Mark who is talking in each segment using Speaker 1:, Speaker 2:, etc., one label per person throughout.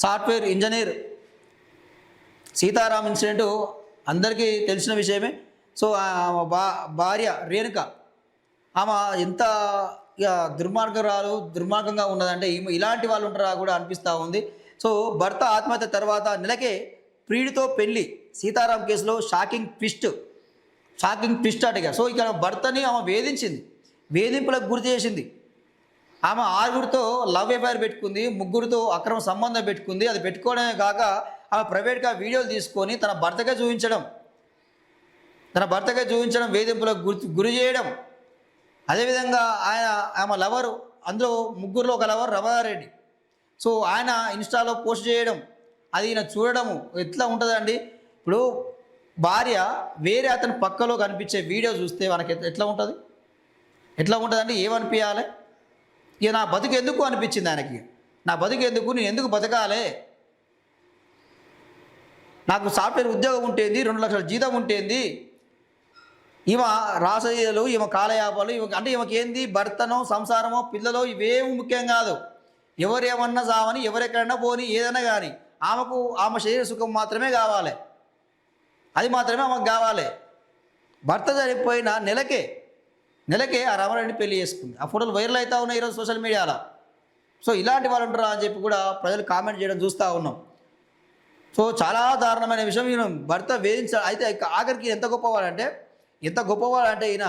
Speaker 1: Software engineer Sitaram incident అందరికీ తెలిసిన విషయమే. సో భార్య రేణుక ఆమె ఎంత ఇక దుర్మార్గంగా ఉన్నదంటే ఇలాంటి వాళ్ళు ఉంటారా కూడా అనిపిస్తూ ఉంది. సో భర్త ఆత్మహత్య తర్వాత నెలకే ప్రియుడితో పెళ్ళి, సీతారాం కేసులో షాకింగ్ ట్విస్ట్ అటగా. సో ఇక్కడ భర్తని ఆమె వేధించింది, వేధింపులకు గురి చేసింది. ఆమె 6గురితో లవ్ అఫైర్ పెట్టుకుంది, 3గురితో అక్రమ సంబంధం పెట్టుకుంది. అది పెట్టుకోవడమే కాక ఆమె ప్రైవేట్గా వీడియోలు తీసుకొని తన భర్తకే చూపించడం, వేధింపులకు గురి చేయడం. అదేవిధంగా ఆమె లవరు, అందులో 3గురిలో ఒక లవర్ రమారెడ్డి. సో ఆయన ఇన్స్టాలో పోస్ట్ చేయడం, అది ఈయన చూడడము ఎట్లా ఉంటుందండి. ఇప్పుడు భార్య వేరే అతని పక్కలో కనిపించే వీడియో చూస్తే మనకి ఎట్లా ఉంటుందండి, ఏమనిపించాలి? ఇక నా బతుకు ఎందుకు అనిపించింది ఆయనకి. నా బతుకు ఎందుకు, నేను ఎందుకు బతకాలి? నాకు సాఫ్ట్వేర్ ఉద్యోగం ఉంటేంది, 2 లక్షల జీతం ఉంటేంది, ఈమె రాసయ్యలు, ఈమె కాలయాపాలు, అంటే ఈమెకి ఏంది, భర్తనో సంసారమో పిల్లలో ఇవేమి ముఖ్యం కాదు. ఎవరేమన్నా సావని, ఎవరెక్కడన్నా పోని, ఏదైనా కానీ ఆమె శరీర సుఖం మాత్రమే కావాలి, అది మాత్రమే ఆమెకు కావాలి. భర్త చనిపోయిన నెలకే ఆ రామారెడ్డిని పెళ్లి చేసుకుంది. ఆ ఫోటోలు వైరల్ అవుతూ ఉన్నాయి ఈరోజు సోషల్ మీడియాలో. సో ఇలాంటి వాళ్ళు ఉంటారా అని చెప్పి కూడా ప్రజలు కామెంట్ చేయడం చూస్తూ ఉన్నాం. సో చాలా దారుణమైన విషయం. ఈయన భర్త అయితే ఆఖరికి ఎంత గొప్పవాడంటే ఈయన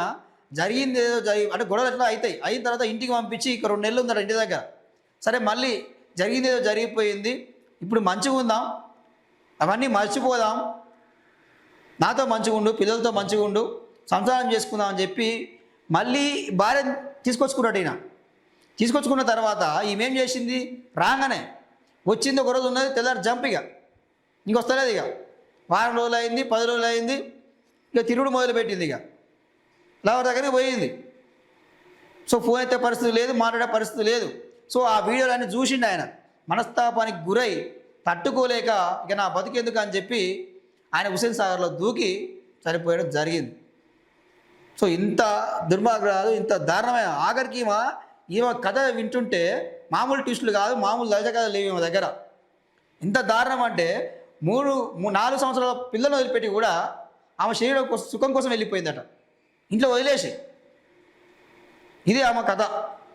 Speaker 1: జరిగింది ఏదో అంటే గొడవలు ఎట్లా అవుతాయి, అయిన తర్వాత ఇంటికి పంపించి ఇక 2 నెలలు ఉందట ఇంటి దగ్గర. సరే మళ్ళీ జరిగింది ఏదో జరిగిపోయింది, ఇప్పుడు మంచిగా ఉందాం, అవన్నీ మర్చిపోదాం, నాతో మంచిగా ఉండు, పిల్లలతో మంచిగా ఉండు, సంసారం చేసుకుందాం అని చెప్పి మళ్ళీ భార్య తీసుకొచ్చుకున్న తర్వాత ఈమెం చేసింది, రాగానే వచ్చింది, ఒకరోజు ఉన్నది, తెల్లారి జంప్, ఇంక వస్తలేదు. ఇక వారం రోజులు అయింది, 10 రోజులు అయింది, ఇక తిరుగుడు మొదలుపెట్టింది. ఇక లవర్ దగ్గరికి పోయింది. సో ఫోన్ ఎత్తే పరిస్థితి లేదు, మాట్లాడే పరిస్థితి లేదు. సో ఆ వీడియోలన్నీ చూసిండు ఆయన, మనస్తాపానికి గురై తట్టుకోలేక ఇక నా బతుకెందుకు అని చెప్పి ఆయన హుస్సేన్ సాగర్లో దూకి చనిపోయడం జరిగింది. సో ఇంత దుర్మార్గాలు, ఇంత దారుణమైన, ఆఖరికి ఈమె కథ వింటుంటే మామూలు ట్విస్టులు కాదు, మామూలు దళ కథలు లేవు ఈమె దగ్గర. ఇంత దారుణం అంటే 4 సంవత్సరాల పిల్లలను వదిలిపెట్టి కూడా ఆమె శరీరం సుఖం కోసం వెళ్ళిపోయిందట, ఇంట్లో వదిలేసి. ఇది ఆమె కథ.